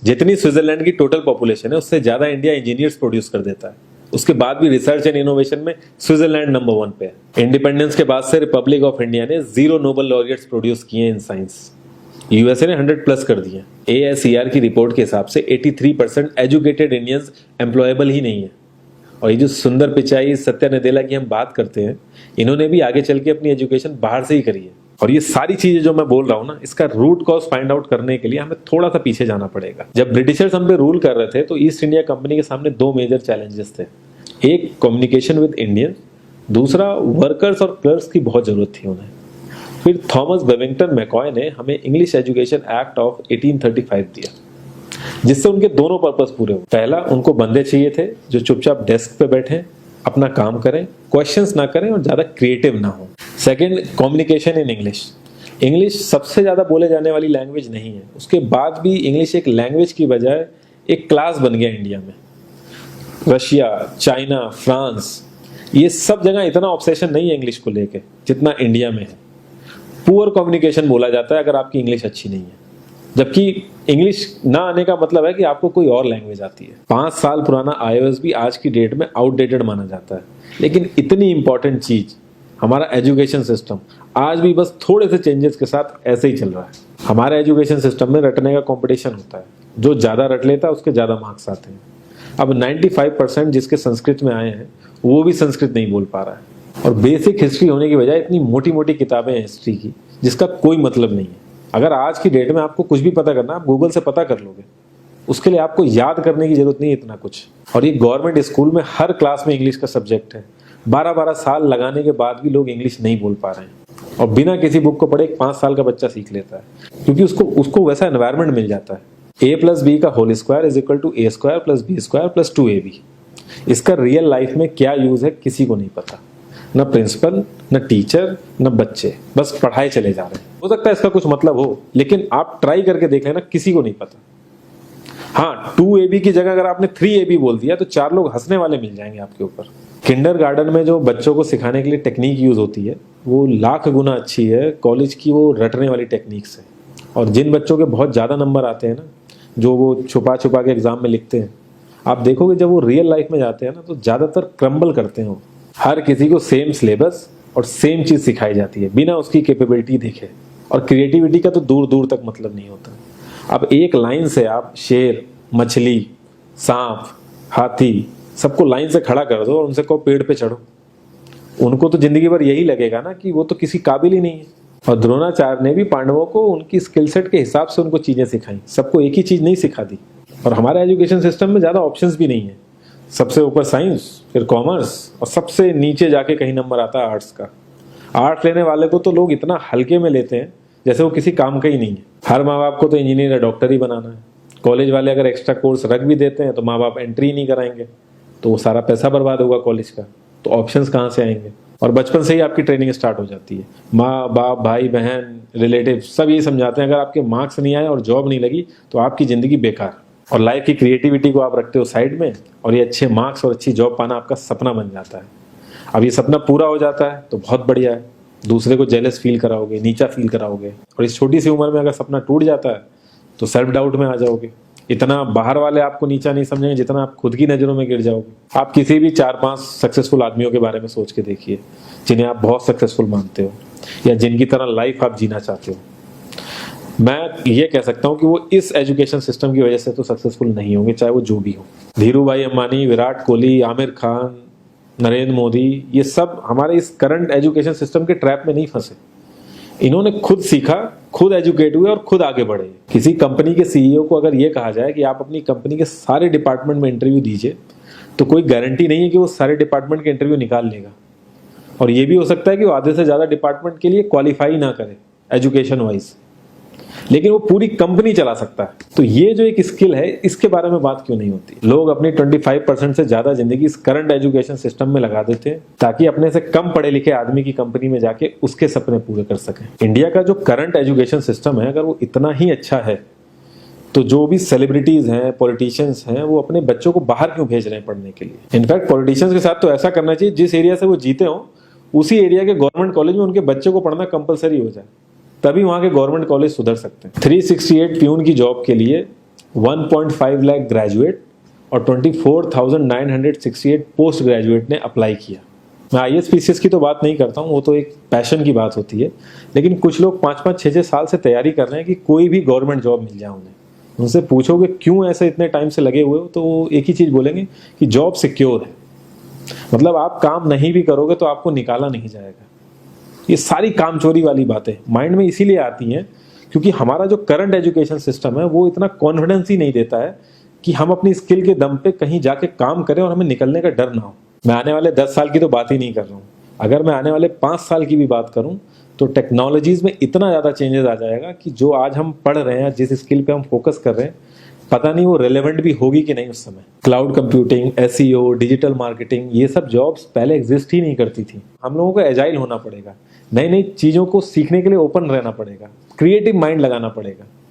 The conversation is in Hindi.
जितनी स्विट्जरलैंड की टोटल पॉपुलेशन है उससे ज्यादा इंडिया इंजीनियर्स प्रोड्यूस कर देता है। उसके बाद भी रिसर्च एंड इनोवेशन में स्विट्जरलैंड नंबर 1 पे है। इंडिपेंडेंस के बाद से रिपब्लिक ऑफ इंडिया ने 0 नोबेल लॉरियट्स प्रोड्यूस किए इन साइंस। यूएसए ने 100+ कर दिए। ASER की रिपोर्ट के हिसाब से 83% एजुकेटेड इंडियंस एम्प्लॉयबल ही नहीं है। और ये जो सुंदर पिचाई, सत्या नदेला की हम बात करते हैं, इन्होंने भी आगे चल के अपनी एजुकेशन बाहर से ही करी है। और ये सारी चीजें जो मैं बोल रहा हूँ ना, इसका रूट कॉज फाइंड आउट करने के लिए हमें थोड़ा सा पीछे जाना पड़ेगा। जब ब्रिटिशर्स हम पे रूल कर रहे थे तो ईस्ट इंडिया कंपनी के सामने 2 मेजर चैलेंजेस थे। एक कम्युनिकेशन विद इंडियन, दूसरा वर्कर्स और क्लर्क्स की बहुत जरूरत थी उन्हें। फिर थॉमस बेविंगटन मैकॉय ने हमें इंग्लिश एजुकेशन एक्ट ऑफ 1835 दिया, जिससे उनके दोनों पर्पस पूरे हुए। पहला, उनको बंदे चाहिए थे जो चुपचाप डेस्क पे बैठे, अपना काम करें, क्वेश्चंस ना करें और ज्यादा क्रिएटिव ना हो। Second, communication in English. English सबसे ज्यादा बोले जाने वाली लैंग्वेज नहीं है, उसके बाद भी इंग्लिश एक लैंग्वेज की बजाय एक क्लास बन गया इंडिया में। रशिया, चाइना, फ्रांस, ये सब जगह इतना ऑब्सेशन नहीं है इंग्लिश को लेके जितना इंडिया में है। पुअर कम्युनिकेशन बोला जाता है अगर आपकी इंग्लिश अच्छी नहीं है, जबकि इंग्लिश ना आने का मतलब है कि आपको कोई और लैंग्वेज आती है। 5 साल पुराना iOS भी आज की डेट में आउटडेटेड माना जाता है। लेकिन इतनी इंपॉर्टेंट चीज हमारा एजुकेशन सिस्टम आज भी बस थोड़े से चेंजेस के साथ ऐसे ही चल रहा है। हमारे एजुकेशन सिस्टम में रटने का कंपटीशन होता है, जो ज्यादा रट लेता है उसके ज्यादा मार्क्स आते हैं। अब 95% जिसके संस्कृत में आए हैं वो भी संस्कृत नहीं बोल पा रहा है। और बेसिक हिस्ट्री होने की बजाय इतनी मोटी मोटी किताबें हैं हिस्ट्री की जिसका कोई मतलब नहीं है। अगर आज की डेट में आपको कुछ भी पता करना, आप गूगल से पता कर लोगे, उसके लिए आपको याद करने की जरूरत नहीं है इतना कुछ। और ये गवर्नमेंट स्कूल में हर क्लास में इंग्लिश का सब्जेक्ट है। 12-12 साल लगाने के बाद भी लोग इंग्लिश नहीं बोल पा रहे हैं। और बिना किसी बुक को पढ़े 5 साल का बच्चा सीख लेता है, क्योंकि उसको वैसा एनवायरमेंट मिल जाता है। A+B का whole square is equal to A² + B² + 2AB। इसका रियल लाइफ में क्या यूज है किसी को नहीं पता, न प्रिंसिपल, न टीचर, न बच्चे, बस पढ़ाए चले जा रहे हैं। हो सकता है इसका कुछ मतलब हो, लेकिन आप ट्राई करके देख लेना, किसी को नहीं पता। हाँ, 2AB की जगह अगर आपने 3AB बोल दिया तो 4 लोग हंसने वाले मिल जाएंगे आपके ऊपर। किंडरगार्टन में जो बच्चों को सिखाने के लिए टेक्निक यूज होती है वो लाख गुना अच्छी है कॉलेज की वो रटने वाली टेक्निक से। और जिन बच्चों के बहुत ज्यादा नंबर आते हैं ना, जो वो छुपा छुपा के एग्जाम में लिखते हैं, आप देखोगे जब वो रियल लाइफ में जाते हैं ना तो ज्यादातर क्रम्बल करते हैं। हर किसी को सेम सिलेबस और सेम चीज सिखाई जाती है बिना उसकी कैपेबिलिटी देखे। और क्रिएटिविटी का तो दूर दूर तक मतलब नहीं होता। अब एक लाइन से आप शेर, मछली, सांप, हाथी सबको लाइन से खड़ा कर दो और उनसे कहो पेड़ पे चढ़ो, उनको तो जिंदगी भर यही लगेगा ना कि वो तो किसी काबिल ही नहीं है। और द्रोणाचार्य ने भी पांडवों को उनकी स्किल सेट के हिसाब से उनको चीजें सिखाई, सबको एक ही चीज नहीं सिखा दी। और हमारे एजुकेशन सिस्टम में ज्यादा ऑप्शंस भी नहीं है। सबसे ऊपर साइंस, फिर कॉमर्स, और सबसे नीचे जाके कहीं नंबर आता है आर्ट्स का। आर्ट्स लेने वाले को तो लोग इतना हल्के में लेते हैं जैसे वो किसी काम का ही नहीं है। हर माँ बाप को तो इंजीनियर या डॉक्टर ही बनाना है। कॉलेज वाले अगर एक्स्ट्रा कोर्स रख भी देते हैं तो माँ बाप एंट्री नहीं कराएंगे, तो वो सारा पैसा बर्बाद होगा कॉलेज का। तो ऑप्शंस कहाँ से आएंगे? और बचपन से ही आपकी ट्रेनिंग स्टार्ट हो जाती है। माँ बाप, भाई बहन, रिलेटिव सब यही समझाते हैं अगर आपके मार्क्स नहीं आए और जॉब नहीं लगी तो आपकी जिंदगी बेकार। और लाइफ की क्रिएटिविटी को आप रखते हो साइड में, और ये अच्छे मार्क्स और अच्छी जॉब पाना आपका सपना बन जाता है। अब ये सपना पूरा हो जाता है तो बहुत बढ़िया है, दूसरे को जेलस फील कराओगे, नीचा फील कराओगे। और इस छोटी सी उम्र में अगर सपना टूट जाता है तो सेल्फ डाउट में आ जाओगे। इतना बाहर वाले आपको नीचा नहीं समझेंगे जितना आप खुद की नजरों में गिर जाओगे। आप किसी भी 4-5 सक्सेसफुल आदमियों के बारे में सोच के देखिए जिन्हें आप बहुत सक्सेसफुल मानते हो या जिनकी तरह लाइफ आप जीना चाहते हो। मैं ये कह सकता हूँ कि वो इस एजुकेशन सिस्टम की वजह से तो सक्सेसफुल नहीं होंगे, चाहे वो जो भी हो। धीरू भाई अंबानी, विराट कोहली, आमिर खान, नरेंद्र मोदी, ये सब हमारे इस करंट एजुकेशन सिस्टम के ट्रैप में नहीं फंसे। इन्होंने खुद सीखा, खुद एजुकेट हुए और खुद आगे बढ़े। किसी कंपनी के सीईओ को अगर ये कहा जाए कि आप अपनी कंपनी के सारे डिपार्टमेंट में इंटरव्यू दीजिए, तो कोई गारंटी नहीं है कि वो सारे डिपार्टमेंट के इंटरव्यू निकाल लेगा। और ये भी हो सकता है कि वो आधे से ज्यादा डिपार्टमेंट के लिए क्वालिफाई ना करे एजुकेशन वाइज, लेकिन वो पूरी कंपनी चला सकता है। तो ये जो एक स्किल है, इसके बारे में बात क्यों नहीं होती? लोग अपनी 25% से ज्यादा जिंदगी इस करंट एजुकेशन सिस्टम में लगा देते हैं ताकि अपने से कम पढ़े लिखे आदमी की कंपनी में जाके उसके सपने पूरे कर सकें। इंडिया का जो करंट एजुकेशन सिस्टम है, अगर वो इतना ही अच्छा है तो जो भी सेलिब्रिटीज हैं, पॉलिटिशियंस हैं, वो अपने बच्चों को बाहर क्यों भेज रहे हैं पढ़ने के लिए? इनफैक्ट पॉलिटिशियंस के साथ तो ऐसा करना चाहिए, जिस एरिया से वो जीते हो उसी एरिया के गवर्नमेंट कॉलेज में उनके बच्चे को पढ़ना कंपलसरी हो जाए, तभी वहां के गवर्नमेंट कॉलेज सुधर सकते हैं। 368 प्यून की जॉब के लिए 1.5 लाख ग्रेजुएट और 24,968 पोस्ट ग्रेजुएट ने अप्लाई किया। मैं IAS PCS की तो बात नहीं करता हूँ, वो तो एक पैशन की बात होती है, लेकिन कुछ लोग 5-5, 6-6 साल से तैयारी कर रहे हैं कि कोई भी गवर्नमेंट जॉब मिल जाए उन्हें। उनसे पूछोगे क्यों ऐसे इतने टाइम से लगे हुए हो, तो वो एक ही चीज़ बोलेंगे कि जॉब सिक्योर है। मतलब आप काम नहीं भी करोगे तो आपको निकाला नहीं जाएगा। ये सारी कामचोरी वाली बातें माइंड में इसीलिए आती हैं क्योंकि हमारा जो करंट एजुकेशन सिस्टम है वो इतना कॉन्फिडेंस ही नहीं देता है कि हम अपनी स्किल के दम पे कहीं जाके काम करें और हमें निकलने का डर ना हो। मैं आने वाले 10 साल की तो बात ही नहीं कर रहा हूँ, अगर मैं आने वाले 5 साल की भी बात करूँ तो टेक्नोलॉजीज में इतना ज़्यादा चेंजेस आ जाएगा कि जो आज हम पढ़ रहे हैं, जिस स्किल पे हम फोकस कर रहे हैं, पता नहीं वो रेलेवेंट भी होगी कि नहीं उस समय। Cloud computing, SEO, digital marketing, ये सब जॉब्स पहले एग्जिस्ट ही नहीं करती थी। हम लोगों को एजाइल होना पड़ेगा, नई नई चीज़ों को सीखने के लिए ओपन रहना पड़ेगा, क्रिएटिव माइंड लगाना पड़ेगा।